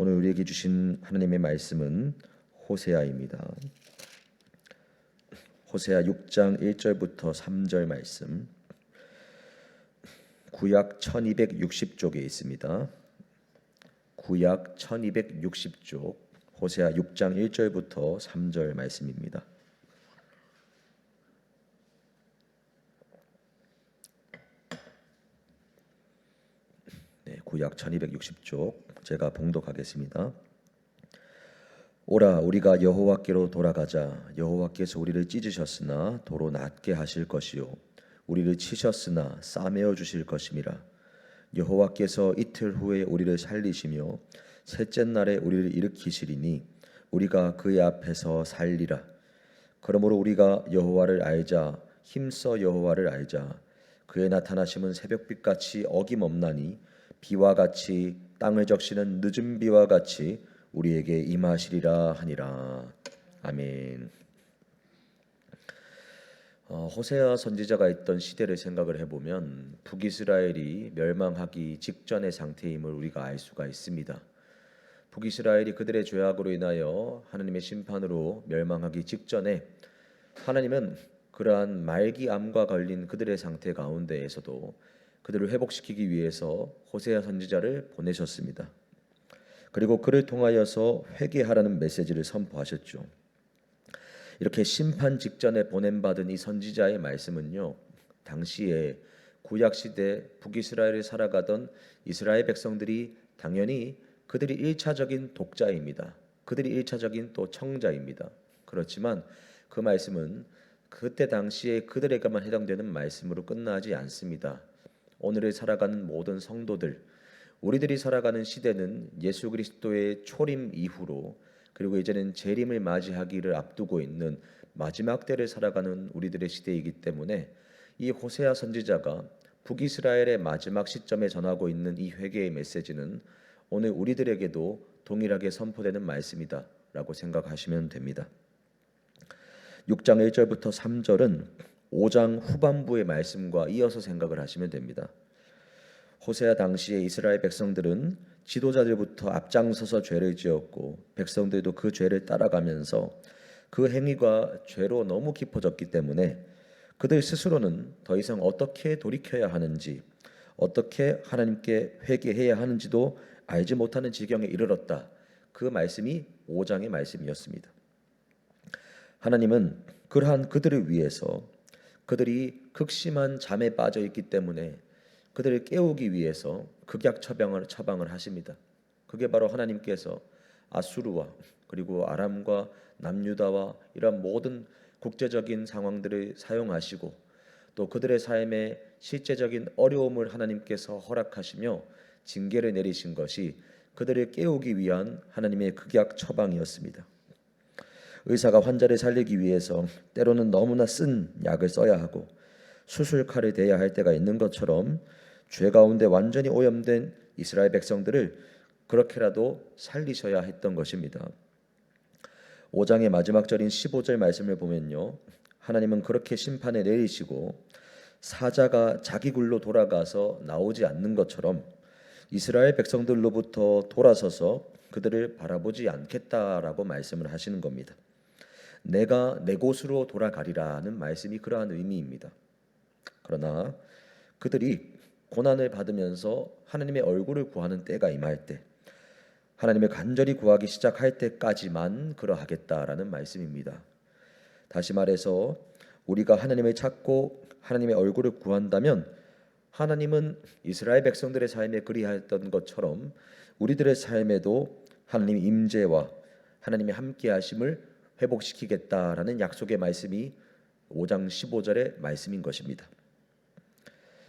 오늘 우리에게 주신 하나님의 말씀은 호세아입니다. 호세아 6장 1절부터 3절 말씀, 구약 1260쪽에 있습니다. 구약 1260쪽 호세아 6장 1절부터 3절 말씀입니다. 구약 1260쪽 제가 봉독하겠습니다. 오라, 우리가 여호와께로 돌아가자. 여호와께서 우리를 찢으셨으나 도로 낫게 하실 것이요 우리를 치셨으나 싸매어 주실 것임이라. 여호와께서 이틀 후에 우리를 살리시며 셋째 날에 우리를 일으키시리니 우리가 그의 앞에서 살리라. 그러므로 우리가 여호와를 알자. 힘써 여호와를 알자. 그의 나타나심은 새벽빛같이 어김없나니 비와 같이 땅을 적시는 늦은 비와 같이 우리에게 임하시리라 하니라. 아멘. 호세아 선지자가 있던 시대를 생각을 해보면 북이스라엘이 멸망하기 직전의 상태임을 우리가 알 수가 있습니다. 북이스라엘이 그들의 죄악으로 인하여 하나님의 심판으로 멸망하기 직전에 하나님은 그러한 말기암과 걸린 그들의 상태 가운데에서도 그들을 회복시키기 위해서 호세아 선지자를 보내셨습니다. 그리고 그를 통하여서 회개하라는 메시지를 선포하셨죠. 이렇게 심판 직전에 보냄받은 이 선지자의 말씀은요, 당시에 구약시대 북이스라엘을 살아가던 이스라엘 백성들이 당연히 그들이 1차적인 독자입니다. 그들이 1차적인 또 청자입니다. 그렇지만 그 말씀은 그때 당시에 그들에게만 해당되는 말씀으로 끝나지 않습니다. 오늘을 살아가는 모든 성도들, 우리들이 살아가는 시대는 예수 그리스도의 초림 이후로 그리고 이제는 재림을 맞이하기를 앞두고 있는 마지막 때를 살아가는 우리들의 시대이기 때문에 이 호세아 선지자가 북이스라엘의 마지막 시점에 전하고 있는 이 회개의 메시지는 오늘 우리들에게도 동일하게 선포되는 말씀이다 라고 생각하시면 됩니다. 6장 1절부터 3절은 5장 후반부의 말씀과 이어서 생각을 하시면 됩니다. 호세아 당시에 이스라엘 백성들은 지도자들부터 앞장서서 죄를 지었고 백성들도 그 죄를 따라가면서 그 행위가 죄로 너무 깊어졌기 때문에 그들 스스로는 더 이상 어떻게 돌이켜야 하는지, 어떻게 하나님께 회개해야 하는지도 알지 못하는 지경에 이르렀다. 그 말씀이 5장의 말씀이었습니다. 하나님은 그러한 그들을 위해서 그들이 극심한 잠에 빠져 있기 때문에 그들을 깨우기 위해서 극약 처방을 하십니다. 그게 바로 하나님께서 아수르와 그리고 아람과 남유다와 이런 모든 국제적인 상황들을 사용하시고 또 그들의 삶에 실제적인 어려움을 하나님께서 허락하시며 징계를 내리신 것이 그들을 깨우기 위한 하나님의 극약 처방이었습니다. 의사가 환자를 살리기 위해서 때로는 너무나 쓴 약을 써야 하고 수술칼을 대야 할 때가 있는 것처럼 죄 가운데 완전히 오염된 이스라엘 백성들을 그렇게라도 살리셔야 했던 것입니다. 5장의 마지막 절인 15절 말씀을 보면요, 하나님은 그렇게 심판을 내리시고 사자가 자기 굴로 돌아가서 나오지 않는 것처럼 이스라엘 백성들로부터 돌아서서 그들을 바라보지 않겠다라고 말씀을 하시는 겁니다. 내가 내 곳으로 돌아가리라는 말씀이 그러한 의미입니다. 그러나 그들이 고난을 받으면서 하나님의 얼굴을 구하는 때가 임할 때, 하나님을 간절히 구하기 시작할 때까지만 그러하겠다라는 말씀입니다. 다시 말해서 우리가 하나님을 찾고 하나님의 얼굴을 구한다면 하나님은 이스라엘 백성들의 삶에 그리하였던 것처럼 우리들의 삶에도 하나님의 임재와 하나님의 함께하심을 회복시키겠다라는 약속의 말씀이 5장 15절의 말씀인 것입니다.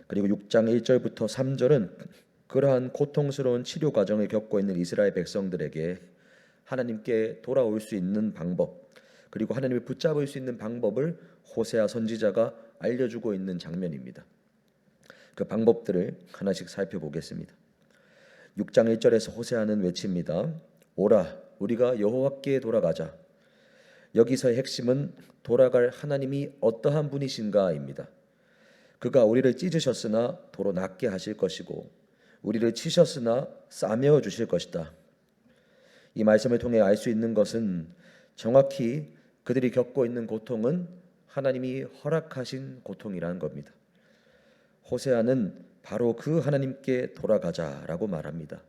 그리고 6장 1절부터 3절은 그러한 고통스러운 치료 과정을 겪고 있는 이스라엘 백성들에게 하나님께 돌아올 수 있는 방법, 그리고 하나님을 붙잡을 수 있는 방법을 호세아 선지자가 알려주고 있는 장면입니다. 그 방법들을 하나씩 살펴보겠습니다. 6장 1절에서 호세아는 외칩니다. 오라, 우리가 여호와께 돌아가자. 여기서의 핵심은 돌아갈 하나님이 어떠한 분이신가입니다. 그가 우리를 찢으셨으나 도로 낫게 하실 것이고 우리를 치셨으나 싸매어 주실 것이다. 이 말씀을 통해 알 수 있는 것은 정확히 그들이 겪고 있는 고통은 하나님이 허락하신 고통이라는 겁니다. 호세아는 바로 그 하나님께 돌아가자라고 말합니다.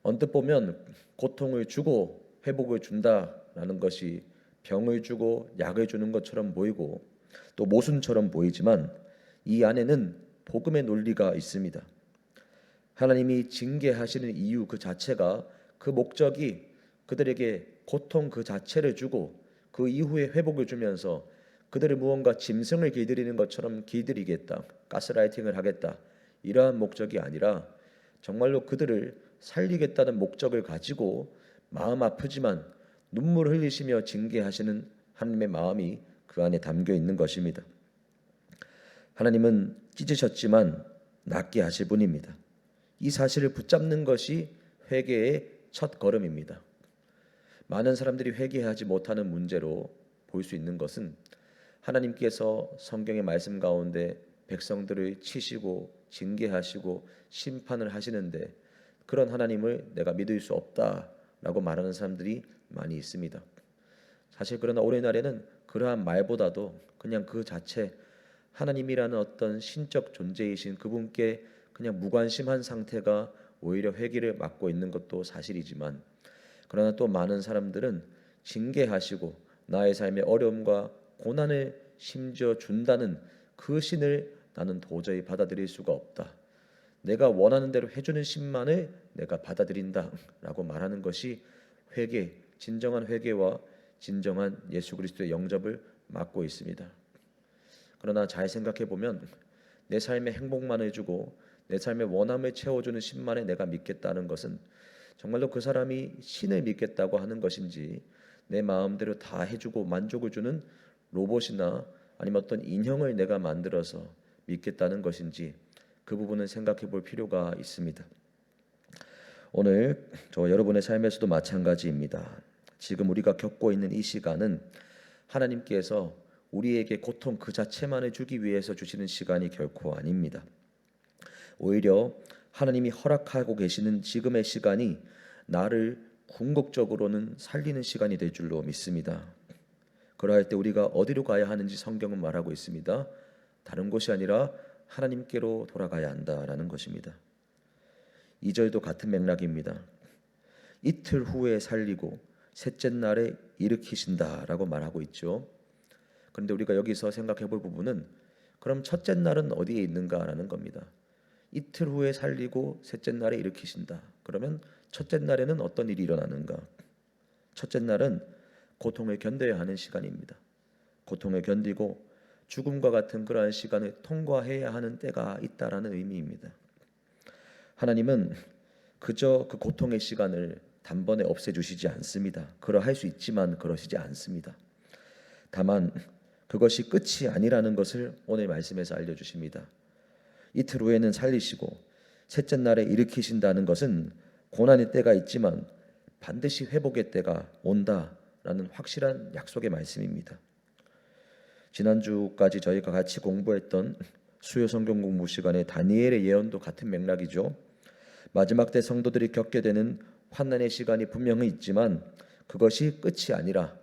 언뜻 보면 고통을 주고 회복을 준다라는 것이 병을 주고 약을 주는 것처럼 보이고 또 모순처럼 보이지만 이 안에는 복음의 논리가 있습니다. 하나님이 징계하시는 이유 그 자체가, 그 목적이 그들에게 고통 그 자체를 주고 그 이후에 회복을 주면서 그들을 무언가 짐승을 길들이는 것처럼 길들이겠다, 가스라이팅을 하겠다, 이러한 목적이 아니라 정말로 그들을 살리겠다는 목적을 가지고 마음 아프지만 눈물 흘리시며 징계하시는 하나님의 마음이 그 안에 담겨 있는 것입니다. 하나님은 찢으셨지만 낫게 하실 분입니다. 이 사실을 붙잡는 것이 회개의 첫 걸음입니다. 많은 사람들이 회개하지 못하는 문제로 볼 수 있는 것은 하나님께서 성경의 말씀 가운데 백성들을 치시고 징계하시고 심판을 하시는데 그런 하나님을 내가 믿을 수 없다라고 말하는 사람들이 많이 있습니다. 사실 그러나 오늘날에는 그러한 말보다도 그냥 그 자체 하나님이라는 어떤 신적 존재이신 그분께 그냥 무관심한 상태가 오히려 회개를 막고 있는 것도 사실이지만, 그러나 또 많은 사람들은 징계하시고 나의 삶의 어려움과 고난을 심지어 준다는 그 신을 나는 도저히 받아들일 수가 없다, 내가 원하는 대로 해주는 신만을 내가 받아들인다라고 말하는 것이 회개, 진정한 회개와 진정한 예수 그리스도의 영접을 막고 있습니다. 그러나 잘 생각해 보면 내 삶의 행복만을 주고 내 삶의 원함을 채워주는 신만에 내가 믿겠다는 것은 정말로 그 사람이 신을 믿겠다고 하는 것인지, 내 마음대로 다 해주고 만족을 주는 로봇이나 아니면 어떤 인형을 내가 만들어서 믿겠다는 것인지, 그 부분은 생각해 볼 필요가 있습니다. 오늘 저 여러분의 삶에서도 마찬가지입니다. 지금 우리가 겪고 있는 이 시간은 하나님께서 우리에게 고통 그 자체만을 주기 위해서 주시는 시간이 결코 아닙니다. 오히려 하나님이 허락하고 계시는 지금의 시간이 나를 궁극적으로는 살리는 시간이 될 줄로 믿습니다. 그러할 때 우리가 어디로 가야 하는지 성경은 말하고 있습니다. 다른 곳이 아니라 하나님께로 돌아가야 한다라는 것입니다. 2절도 같은 맥락입니다. 이틀 후에 살리고 셋째 날에 일으키신다라고 말하고 있죠. 그런데 우리가 여기서 생각해 볼 부분은 그럼 첫째 날은 어디에 있는가라는 겁니다. 이틀 후에 살리고 셋째 날에 일으키신다. 그러면 첫째 날에는 어떤 일이 일어나는가? 첫째 날은 고통을 견뎌야 하는 시간입니다. 고통을 견디고 죽음과 같은 그러한 시간을 통과해야 하는 때가 있다라는 의미입니다. 하나님은 그저 그 고통의 시간을 단번에 없애주시지 않습니다. 그러할 수 있지만 그러시지 않습니다. 다만 그것이 끝이 아니라는 것을 오늘 말씀에서 알려주십니다. 이틀 후에는 살리시고 셋째 날에 일으키신다는 것은 고난의 때가 있지만 반드시 회복의 때가 온다라는 확실한 약속의 말씀입니다. 지난주까지 저희가 같이 공부했던 수요 성경 공부 시간에 다니엘의 예언도 같은 맥락이죠. 마지막 때 성도들이 겪게 되는 환난의 시간이 분명히 있지만 그것이 끝이 아니라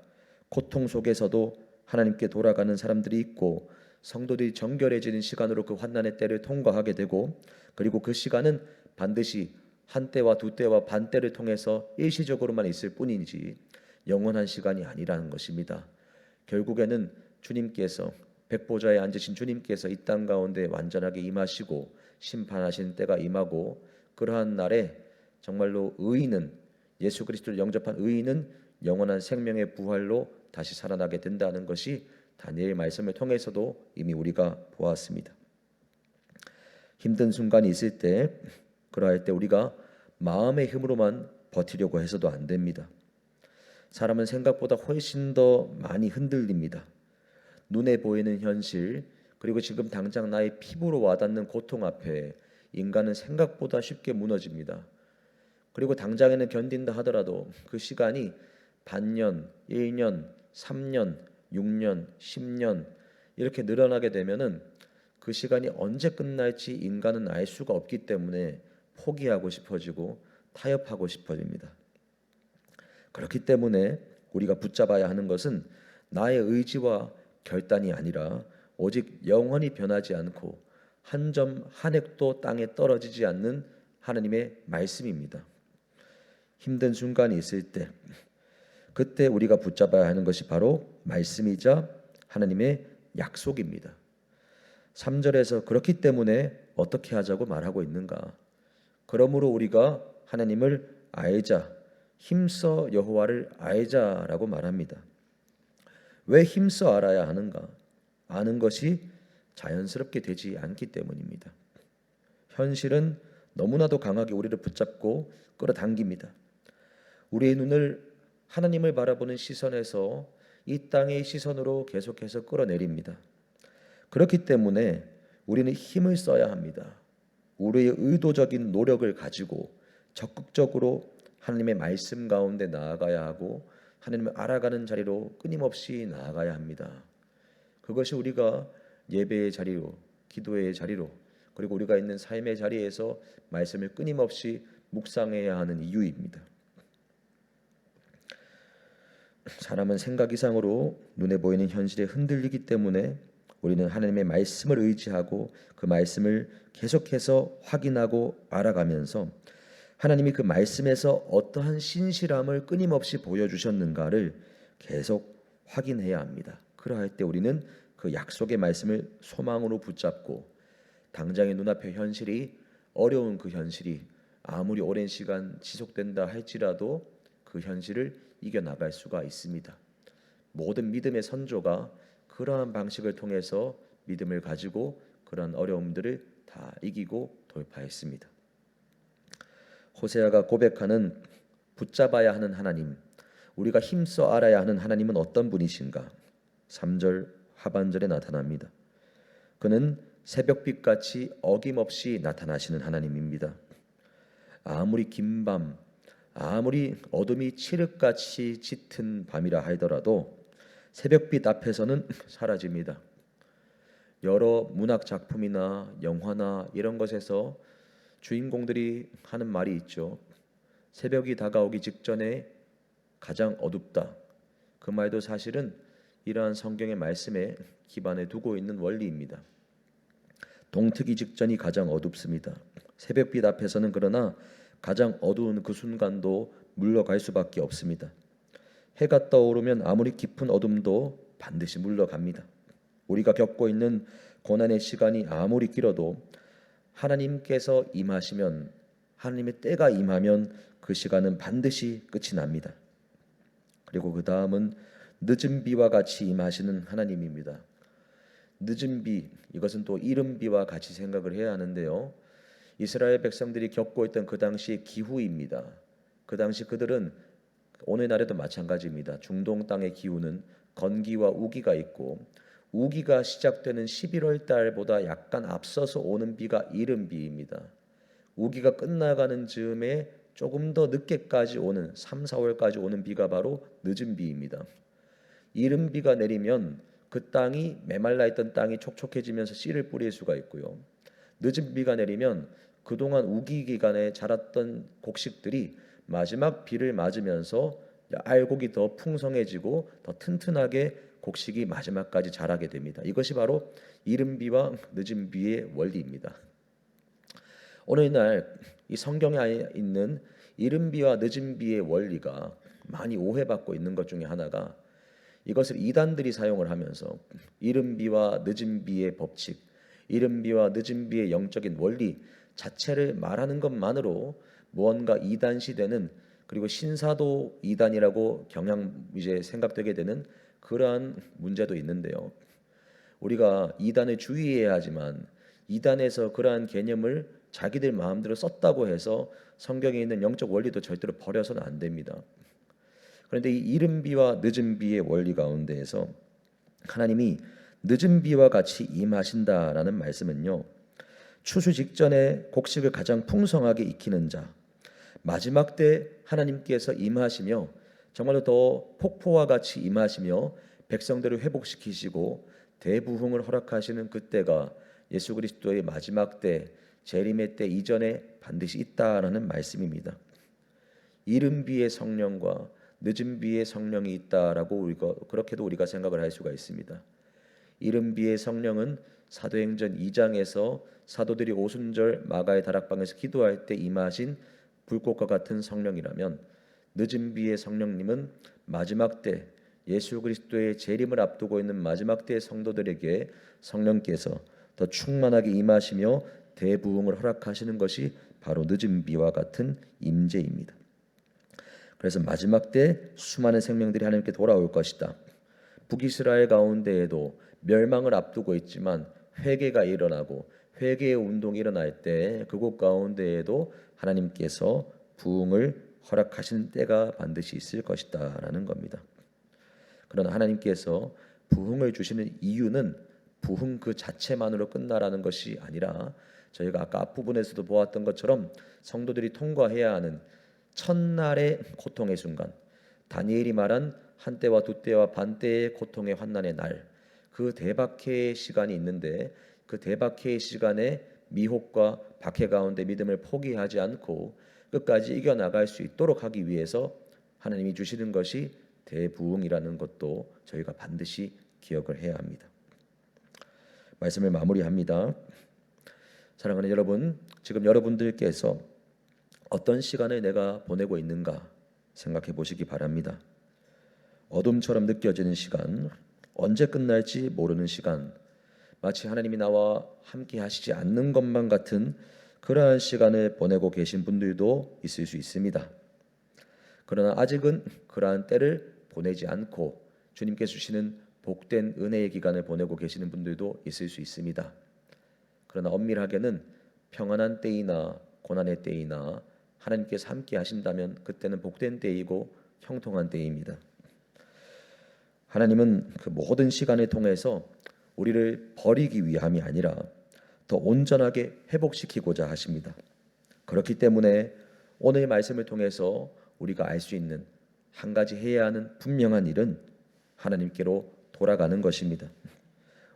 고통 속에서도 하나님께 돌아가는 사람들이 있고 성도들이 정결해지는 시간으로 그 환난의 때를 통과하게 되고, 그리고 그 시간은 반드시 한 때와 두 때와 반 때를 통해서 일시적으로만 있을 뿐이지 영원한 시간이 아니라는 것입니다. 결국에는 주님께서, 백보좌에 앉으신 주님께서 이 땅 가운데 완전하게 임하시고 심판하시는 때가 임하고, 그러한 날에 정말로 의인은, 예수 그리스도를 영접한 의인은 영원한 생명의 부활로 다시 살아나게 된다는 것이 다니엘 말씀을 통해서도 이미 우리가 보았습니다. 힘든 순간이 있을 때, 그러할 때 우리가 마음의 힘으로만 버티려고 해서도 안 됩니다. 사람은 생각보다 훨씬 더 많이 흔들립니다. 눈에 보이는 현실, 그리고 지금 당장 나의 피부로 와닿는 고통 앞에 인간은 생각보다 쉽게 무너집니다. 그리고 당장에는 견딘다 하더라도 그 시간이 반년, 1년, 3년, 6년, 10년 이렇게 늘어나게 되면은 그 시간이 언제 끝날지 인간은 알 수가 없기 때문에 포기하고 싶어지고 타협하고 싶어집니다. 그렇기 때문에 우리가 붙잡아야 하는 것은 나의 의지와 결단이 아니라 오직 영원히 변하지 않고 한 점 한 획도 땅에 떨어지지 않는 하나님의 말씀입니다. 힘든 순간이 있을 때 그때 우리가 붙잡아야 하는 것이 바로 말씀이자 하나님의 약속입니다. 3절에서 그렇기 때문에 어떻게 하자고 말하고 있는가? 그러므로 우리가 하나님을 알자, 힘써 여호와를 알자라고 말합니다. 왜 힘써 알아야 하는가? 아는 것이 자연스럽게 되지 않기 때문입니다. 현실은 너무나도 강하게 우리를 붙잡고 끌어당깁니다. 우리의 눈을 하나님을 바라보는 시선에서 이 땅의 시선으로 계속해서 끌어내립니다. 그렇기 때문에 우리는 힘을 써야 합니다. 우리의 의도적인 노력을 가지고 적극적으로 하나님의 말씀 가운데 나아가야 하고 하나님을 알아가는 자리로 끊임없이 나아가야 합니다. 그것이 우리가 예배의 자리로, 기도의 자리로, 그리고 우리가 있는 삶의 자리에서 말씀을 끊임없이 묵상해야 하는 이유입니다. 사람은 생각 이상으로 눈에 보이는 현실에 흔들리기 때문에 우리는 하나님의 말씀을 의지하고 그 말씀을 계속해서 확인하고 알아가면서 하나님이 그 말씀에서 어떠한 신실함을 끊임없이 보여주셨는가를 계속 확인해야 합니다. 그러할 때 우리는 그 약속의 말씀을 소망으로 붙잡고 당장의 눈앞의 현실이 어려운 그 현실이 아무리 오랜 시간 지속된다 할지라도 그 현실을 이겨나갈 수가 있습니다. 모든 믿음의 선조가 그러한 방식을 통해서 믿음을 가지고 그러한 어려움들을 다 이기고 돌파했습니다. 호세아가 고백하는 붙잡아야 하는 하나님, 우리가 힘써 알아야 하는 하나님은 어떤 분이신가? 3절 하반절에 나타납니다. 그는 새벽빛같이 어김없이 나타나시는 하나님입니다. 아무리 긴 밤, 아무리 어둠이 칠흑같이 짙은 밤이라 하더라도 새벽빛 앞에서는 사라집니다. 여러 문학 작품이나 영화나 이런 것에서 주인공들이 하는 말이 있죠. 새벽이 다가오기 직전에 가장 어둡다. 그 말도 사실은 이러한 성경의 말씀에 기반에 두고 있는 원리입니다. 동트기 직전이 가장 어둡습니다. 새벽빛 앞에서는 그러나 가장 어두운 그 순간도 물러갈 수밖에 없습니다. 해가 떠오르면 아무리 깊은 어둠도 반드시 물러갑니다. 우리가 겪고 있는 고난의 시간이 아무리 길어도 하나님께서 임하시면, 하나님의 때가 임하면 그 시간은 반드시 끝이 납니다. 그리고 그 다음은 늦은 비와 같이 임하시는 하나님입니다. 늦은 비, 이것은 또 이른 비와 같이 생각을 해야 하는데요. 이스라엘 백성들이 겪고 있던 그 당시의 기후입니다. 그 당시 그들은 오늘날에도 마찬가지입니다. 중동 땅의 기후는 건기와 우기가 있고 우기가 시작되는 11월 달보다 약간 앞서서 오는 비가 이른 비입니다. 우기가 끝나가는 즈음에 조금 더 늦게까지 오는 3, 4월까지 오는 비가 바로 늦은 비입니다. 이른 비가 내리면 그 땅이 메말라 있던 땅이 촉촉해지면서 씨를 뿌릴 수가 있고요. 늦은 비가 내리면 그동안 우기 기간에 자랐던 곡식들이 마지막 비를 맞으면서 알곡이 더 풍성해지고 더 튼튼하게 곡식이 마지막까지 자라게 됩니다. 이것이 바로 이른 비와 늦은 비의 원리입니다. 오늘날 이 성경에 있는 이른 비와 늦은 비의 원리가 많이 오해받고 있는 것 중에 하나가 이것을 이단들이 사용을 하면서 이른 비와 늦은 비의 법칙, 이른 비와 늦은 비의 영적인 원리 자체를 말하는 것만으로 무언가 이단 시대는, 그리고 신사도 이단이라고 이제 생각되게 되는 그러한 문제도 있는데요. 우리가 이단을 주의해야 하지만 이단에서 그러한 개념을 자기들 마음대로 썼다고 해서 성경에 있는 영적 원리도 절대로 버려서는 안 됩니다. 그런데 이 이른 비와 늦은 비의 원리 가운데에서 하나님이 늦은 비와 같이 임하신다라는 말씀은요, 추수 직전에 곡식을 가장 풍성하게 익히는 자, 마지막 때 하나님께서 임하시며 정말로 더 폭포와 같이 임하시며 백성들을 회복시키시고 대부흥을 허락하시는 그때가 예수 그리스도의 마지막 때, 재림의 때 이전에 반드시 있다라는 말씀입니다. 이른 비의 성령과 늦은 비의 성령이 있다라고 그렇게도 우리가 생각을 할 수가 있습니다. 이른 비의 성령은 사도행전 2장에서 사도들이 오순절 마가의 다락방에서 기도할 때 임하신 불꽃과 같은 성령이라면, 늦은 비의 성령님은 마지막 때 예수 그리스도의 재림을 앞두고 있는 마지막 때의 성도들에게 성령께서 더 충만하게 임하시며 대부흥을 허락하시는 것이 바로 늦은 비와 같은 임재입니다. 그래서 마지막 때 수많은 생명들이 하나님께 돌아올 것이다. 북이스라엘 가운데에도 멸망을 앞두고 있지만 회개가 일어나고 회개의 운동이 일어날 때 그곳 가운데에도 하나님께서 부흥을 허락하시는 때가 반드시 있을 것이다 라는 겁니다. 그러나 하나님께서 부흥을 주시는 이유는 부흥 그 자체만으로 끝나라는 것이 아니라, 저희가 아까 앞부분에서도 보았던 것처럼 성도들이 통과해야 하는 첫날의 고통의 순간, 다니엘이 말한 한때와 두때와 반때의 고통의 환난의 날, 그 대박해의 시간이 있는데, 그 대박해의 시간에 미혹과 박해 가운데 믿음을 포기하지 않고 끝까지 이겨나갈 수 있도록 하기 위해서 하나님이 주시는 것이 대부흥이라는 것도 저희가 반드시 기억을 해야 합니다. 말씀을 마무리합니다. 사랑하는 여러분, 지금 여러분들께서 어떤 시간을 내가 보내고 있는가 생각해 보시기 바랍니다. 어둠처럼 느껴지는 시간, 언제 끝날지 모르는 시간, 마치 하나님이 나와 함께 하시지 않는 것만 같은 그러한 시간을 보내고 계신 분들도 있을 수 있습니다. 그러나 아직은 그러한 때를 보내지 않고 주님께서 주시는 복된 은혜의 기간을 보내고 계시는 분들도 있을 수 있습니다. 그러나 엄밀하게는 평안한 때이나 고난의 때이나 하나님께서 함께 하신다면 그때는 복된 때이고 형통한 때입니다. 하나님은 그 모든 시간을 통해서 우리를 버리기 위함이 아니라 더 온전하게 회복시키고자 하십니다. 그렇기 때문에 오늘 말씀을 통해서 우리가 알 수 있는 한 가지 해야 하는 분명한 일은 하나님께로 돌아가는 것입니다.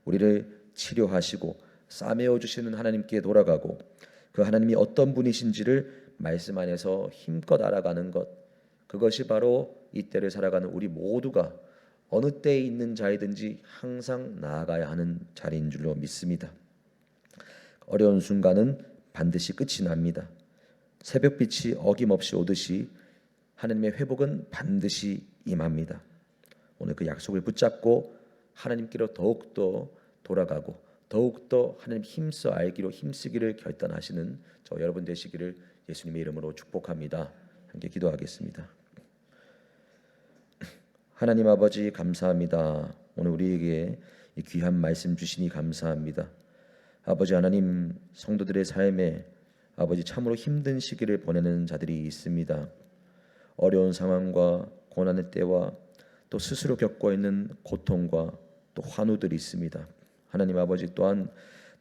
우리를 치료하시고 싸매어 주시는 하나님께 돌아가고 그 하나님이 어떤 분이신지를 말씀 안에서 힘껏 알아가는 것, 그것이 바로 이때를 살아가는 우리 모두가 어느 때에 있는 자이든지 항상 나아가야 하는 자리인 줄로 믿습니다. 어려운 순간은 반드시 끝이 납니다. 새벽빛이 어김없이 오듯이 하나님의 회복은 반드시 임합니다. 오늘 그 약속을 붙잡고 하나님께로 더욱더 돌아가고 더욱더 하나님 힘써 알기로 힘쓰기를 결단하시는 저 여러분 되시기를 예수님의 이름으로 축복합니다. 함께 기도하겠습니다. 하나님 아버지 감사합니다. 오늘 우리에게 이 귀한 말씀 주시니 감사합니다. 아버지 하나님, 성도들의 삶에 아버지 참으로 힘든 시기를 보내는 자들이 있습니다. 어려운 상황과 고난의 때와 또 스스로 겪고 있는 고통과 또 환우들이 있습니다. 하나님 아버지, 또한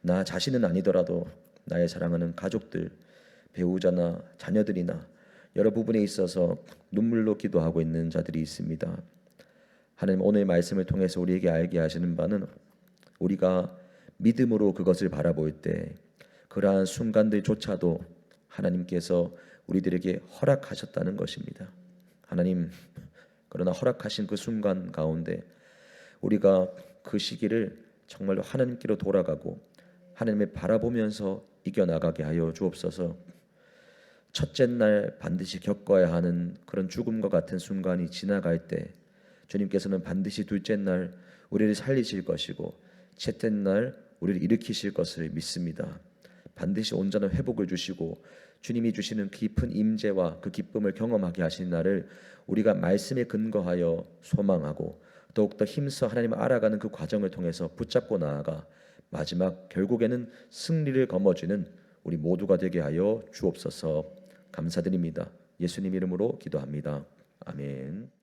나 자신은 아니더라도 나의 사랑하는 가족들, 배우자나 자녀들이나 여러 부분에 있어서 눈물로 기도하고 있는 자들이 있습니다. 하나님, 오늘 말씀을 통해서 우리에게 알게 하시는 바는 우리가 믿음으로 그것을 바라볼 때 그러한 순간들조차도 하나님께서 우리들에게 허락하셨다는 것입니다. 하나님, 그러나 허락하신 그 순간 가운데 우리가 그 시기를 정말로 하나님께로 돌아가고 하나님을 바라보면서 이겨나가게 하여 주옵소서. 첫째 날 반드시 겪어야 하는 그런 죽음과 같은 순간이 지나갈 때 주님께서는 반드시 둘째 날 우리를 살리실 것이고 셋째 날 우리를 일으키실 것을 믿습니다. 반드시 온전한 회복을 주시고 주님이 주시는 깊은 임재와 그 기쁨을 경험하게 하시는 날을 우리가 말씀에 근거하여 소망하고 더욱더 힘써 하나님을 알아가는 그 과정을 통해서 붙잡고 나아가 마지막 결국에는 승리를 거머쥐는 우리 모두가 되게 하여 주옵소서. 감사드립니다. 예수님 이름으로 기도합니다. 아멘.